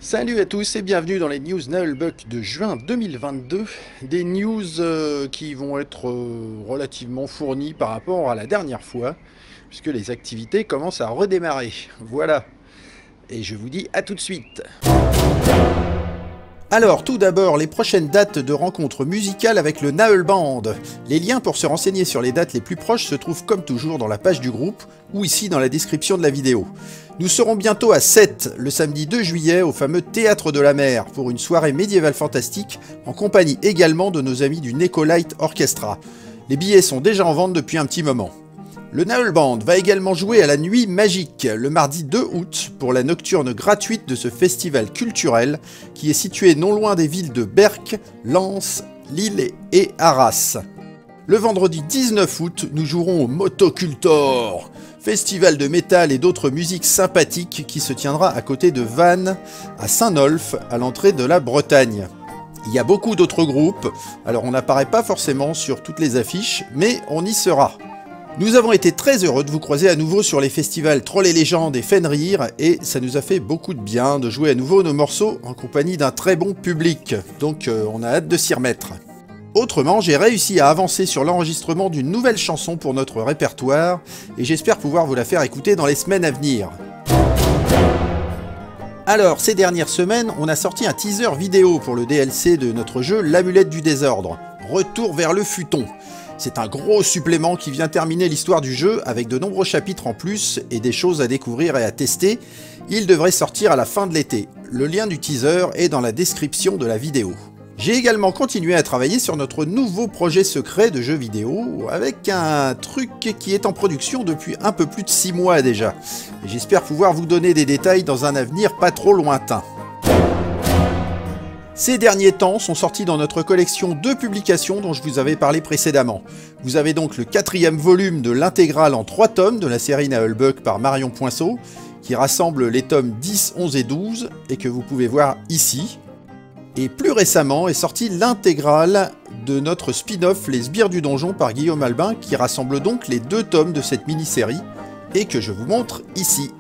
Salut à tous et bienvenue dans les news Nullbuck de juin 2022. Des news qui vont être relativement fournies par rapport à la dernière fois, puisque les activités commencent à redémarrer. Voilà. Et je vous dis à tout de suite. Alors, tout d'abord, les prochaines dates de rencontres musicales avec le Naël Band. Les liens pour se renseigner sur les dates les plus proches se trouvent comme toujours dans la page du groupe ou ici dans la description de la vidéo. Nous serons bientôt à 7, le samedi 2 juillet, au fameux Théâtre de la Mer, pour une soirée médiévale fantastique, en compagnie également de nos amis du Neko Light Orchestra. Les billets sont déjà en vente depuis un petit moment. Le Naël Band va également jouer à la Nuit Magique, le mardi 2 août, pour la nocturne gratuite de ce festival culturel, qui est situé non loin des villes de Berck, Lens, Lille et Arras. Le vendredi 19 août, nous jouerons au Motocultor, festival de métal et d'autres musiques sympathiques qui se tiendra à côté de Vannes, à Saint-Nolff, à l'entrée de la Bretagne. Il y a beaucoup d'autres groupes, alors on n'apparaît pas forcément sur toutes les affiches, mais on y sera. Nous avons été très heureux de vous croiser à nouveau sur les festivals Troll et Légendes et Fenrir, et ça nous a fait beaucoup de bien de jouer à nouveau nos morceaux en compagnie d'un très bon public, donc on a hâte de s'y remettre. Autrement, j'ai réussi à avancer sur l'enregistrement d'une nouvelle chanson pour notre répertoire, et j'espère pouvoir vous la faire écouter dans les semaines à venir. Alors, ces dernières semaines, on a sorti un teaser vidéo pour le DLC de notre jeu L'Amulette du Désordre, Retour vers le Futon. C'est un gros supplément qui vient terminer l'histoire du jeu avec de nombreux chapitres en plus et des choses à découvrir et à tester. Il devrait sortir à la fin de l'été. Le lien du teaser est dans la description de la vidéo. J'ai également continué à travailler sur notre nouveau projet secret de jeu vidéo avec un truc qui est en production depuis un peu plus de 6 mois déjà. Et j'espère pouvoir vous donner des détails dans un avenir pas trop lointain. Ces derniers temps sont sortis dans notre collection 2 publications dont je vous avais parlé précédemment. Vous avez donc le 4e volume de l'intégrale en 3 tomes de la série Naëlbuck par Marion Poinceau, qui rassemble les tomes 10, 11 et 12, et que vous pouvez voir ici. Et plus récemment est sortie l'intégrale de notre spin-off Les Sbires du Donjon par Guillaume Albin, qui rassemble donc les 2 tomes de cette mini-série, et que je vous montre ici.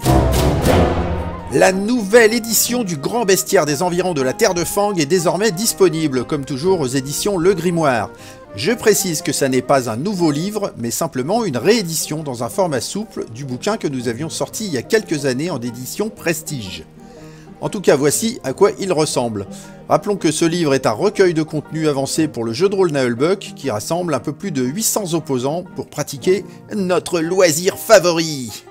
La nouvelle édition du Grand Bestiaire des Environs de la Terre de Fang est désormais disponible, comme toujours aux éditions Le Grimoire. Je précise que ça n'est pas un nouveau livre, mais simplement une réédition dans un format souple du bouquin que nous avions sorti il y a quelques années en édition Prestige. En tout cas, voici à quoi il ressemble. Rappelons que ce livre est un recueil de contenu avancé pour le jeu de rôle Naëlbuck qui rassemble un peu plus de 800 opposants pour pratiquer notre loisir favori.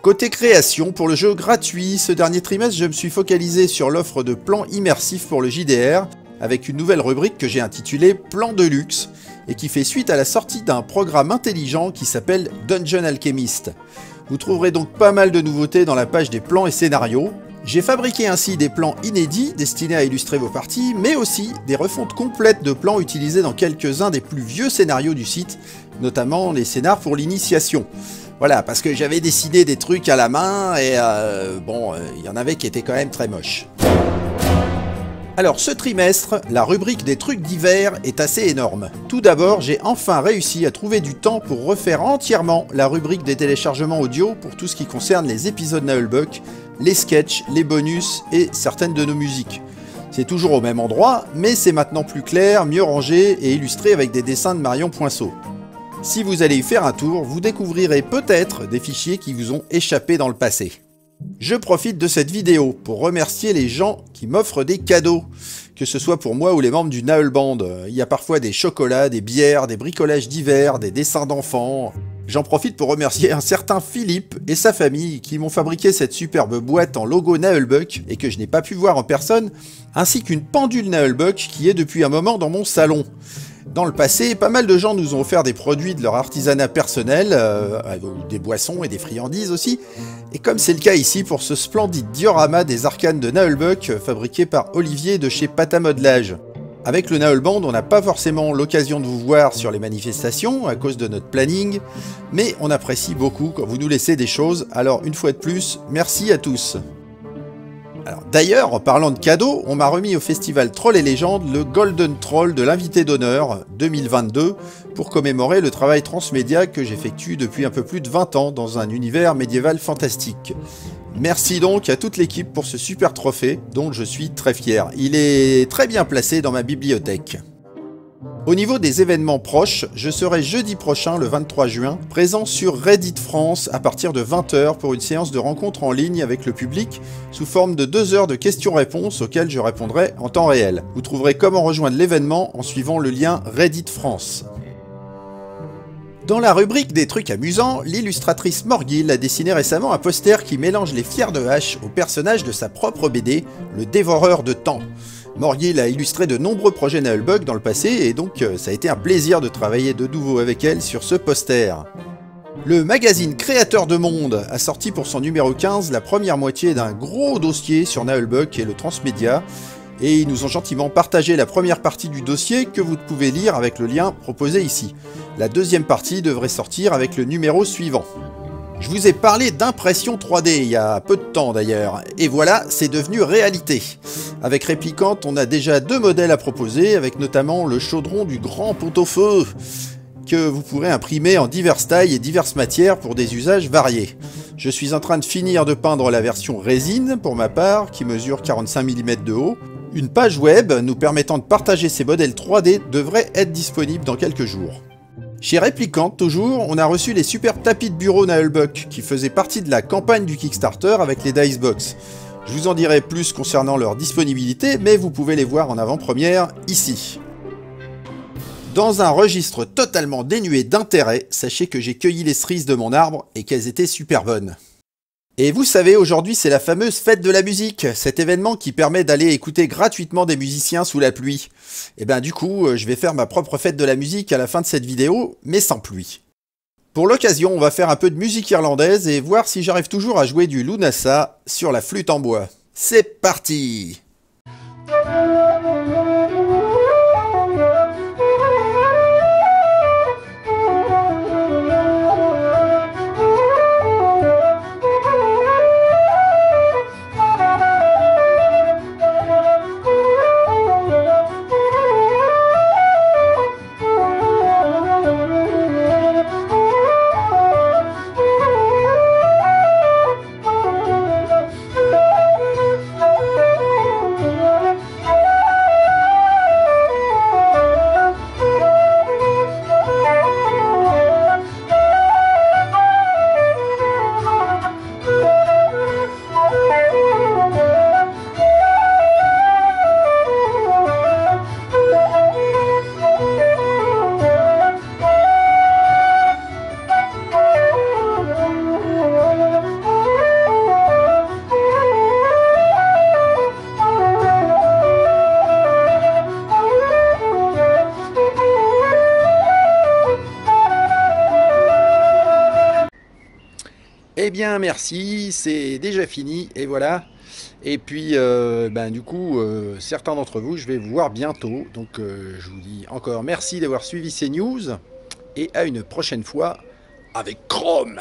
Côté création, pour le jeu gratuit, ce dernier trimestre, je me suis focalisé sur l'offre de plans immersifs pour le JDR, avec une nouvelle rubrique que j'ai intitulée Plan de luxe, et qui fait suite à la sortie d'un programme intelligent qui s'appelle Dungeon Alchemist. Vous trouverez donc pas mal de nouveautés dans la page des plans et scénarios. J'ai fabriqué ainsi des plans inédits destinés à illustrer vos parties, mais aussi des refontes complètes de plans utilisés dans quelques-uns des plus vieux scénarios du site, notamment les scénars pour l'initiation. Voilà, parce que j'avais dessiné des trucs à la main et il y en avait qui étaient quand même très moches. Alors ce trimestre, la rubrique des trucs d'hiver est assez énorme. Tout d'abord, j'ai enfin réussi à trouver du temps pour refaire entièrement la rubrique des téléchargements audio pour tout ce qui concerne les épisodes Naëlbuck, les sketchs, les bonus et certaines de nos musiques. C'est toujours au même endroit, mais c'est maintenant plus clair, mieux rangé et illustré avec des dessins de Marion Poinceau. Si vous allez y faire un tour, vous découvrirez peut-être des fichiers qui vous ont échappé dans le passé. Je profite de cette vidéo pour remercier les gens qui m'offrent des cadeaux, que ce soit pour moi ou les membres du Naël Band. Il y a parfois des chocolats, des bières, des bricolages d'hiver, des dessins d'enfants. J'en profite pour remercier un certain Philippe et sa famille qui m'ont fabriqué cette superbe boîte en logo Naëlbuck et que je n'ai pas pu voir en personne, ainsi qu'une pendule Naëlbuck qui est depuis un moment dans mon salon. Dans le passé, pas mal de gens nous ont offert des produits de leur artisanat personnel, des boissons et des friandises aussi, et comme c'est le cas ici pour ce splendide diorama des arcanes de Naëlbuck fabriqué par Olivier de chez Patamodelage. Avec le Naël Band, on n'a pas forcément l'occasion de vous voir sur les manifestations à cause de notre planning, mais on apprécie beaucoup quand vous nous laissez des choses, alors une fois de plus, merci à tous. D'ailleurs, en parlant de cadeaux, on m'a remis au festival Troll et Légendes le Golden Troll de l'invité d'honneur 2022 pour commémorer le travail transmédia que j'effectue depuis un peu plus de 20 ans dans un univers médiéval fantastique. Merci donc à toute l'équipe pour ce super trophée dont je suis très fier. Il est très bien placé dans ma bibliothèque. Au niveau des événements proches, je serai jeudi prochain, le 23 juin, présent sur Reddit France à partir de 20 h pour une séance de rencontre en ligne avec le public sous forme de 2 heures de questions-réponses auxquelles je répondrai en temps réel. Vous trouverez comment rejoindre l'événement en suivant le lien Reddit France. Dans la rubrique des trucs amusants, l'illustratrice Morgil a dessiné récemment un poster qui mélange les Fiers de Hache au personnage de sa propre BD, le Dévoreur de Temps. Morgil a illustré de nombreux projets Naëlbug dans le passé et donc ça a été un plaisir de travailler de nouveau avec elle sur ce poster. Le magazine Créateur de Monde a sorti pour son numéro 15 la première moitié d'un gros dossier sur Naëlbug et le transmédia, et ils nous ont gentiment partagé la première partie du dossier que vous pouvez lire avec le lien proposé ici. La deuxième partie devrait sortir avec le numéro suivant. Je vous ai parlé d'impression 3D il y a peu de temps d'ailleurs, et voilà, c'est devenu réalité. Avec Réplicant, on a déjà 2 modèles à proposer, avec notamment le chaudron du grand pot-au-feu, que vous pourrez imprimer en diverses tailles et diverses matières pour des usages variés. Je suis en train de finir de peindre la version résine, pour ma part, qui mesure 45 mm de haut. Une page web nous permettant de partager ces modèles 3D devrait être disponible dans quelques jours. Chez Réplicant, toujours, on a reçu les superbes tapis de bureau Naëlbug qui faisaient partie de la campagne du Kickstarter avec les Dicebox. Je vous en dirai plus concernant leur disponibilité, mais vous pouvez les voir en avant-première ici. Dans un registre totalement dénué d'intérêt, sachez que j'ai cueilli les cerises de mon arbre et qu'elles étaient super bonnes. Et vous savez, aujourd'hui c'est la fameuse fête de la musique, cet événement qui permet d'aller écouter gratuitement des musiciens sous la pluie. Et ben du coup, je vais faire ma propre fête de la musique à la fin de cette vidéo, mais sans pluie. Pour l'occasion, on va faire un peu de musique irlandaise et voir si j'arrive toujours à jouer du Lunasa sur la flûte en bois. C'est parti! Eh bien merci, c'est déjà fini et voilà. Et puis du coup, certains d'entre vous, je vais vous voir bientôt. Donc je vous dis encore merci d'avoir suivi ces news et à une prochaine fois avec Chrome.